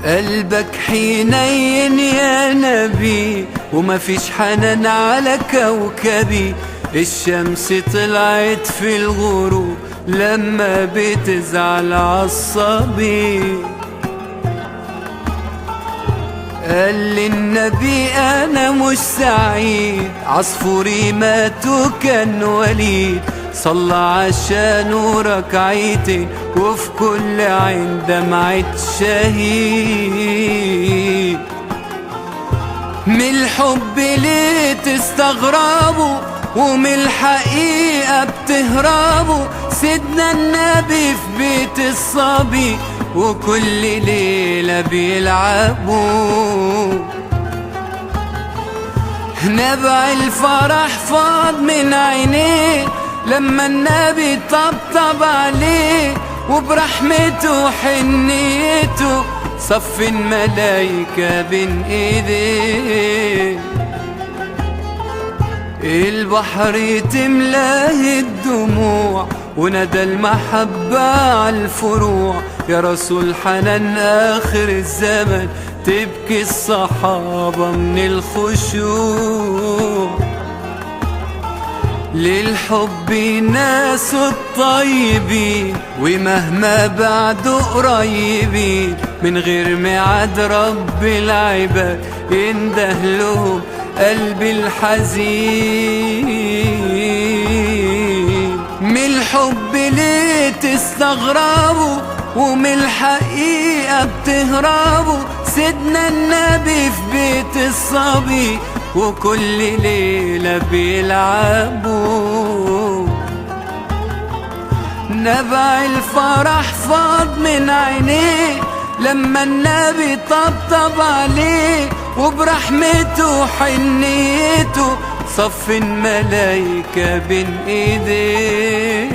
قلبك حنين يا نبي، وما فيش حنان على كوكبي. الشمس طلعت في الغروب لما بتزعل عالصبي. قال للنبي انا مش سعيد، عصفوري مات وكان وليد. صلى عشانه ركعتين، وفي كل عين دمعة شهيد. من الحب ليه تستغربوا، ومن الحقيقة بتهربوا؟ سيدنا النبي في بيت الصبي، وكل ليلة بيلعبوا. نبع الفرح فاض من عينيه لما النبي طبطب عليه، وبرحمته وحنيته صف الملايكة بين ايديه. البحر تملاه الدموع، وندى المحبة عالفروع. يا رسول حنان آخر الزمن، تبكي الصحابة من الخشوع. للحب ناس الطيبين، ومهما بعدوا قريبين. من غير ميعاد رب العباد، ينده لهم قلبي الحزين. من الحب ليه تستغربوا، ومن الحقيقة بتهربوا؟ سيدنا النبي في بيت الصبي، وكل ليلة بيلعبوا. نبع الفرح فاض من عينيه لما النبي طبطب عليه، وبرحمته وحنيته صف الملايكة بين ايديه.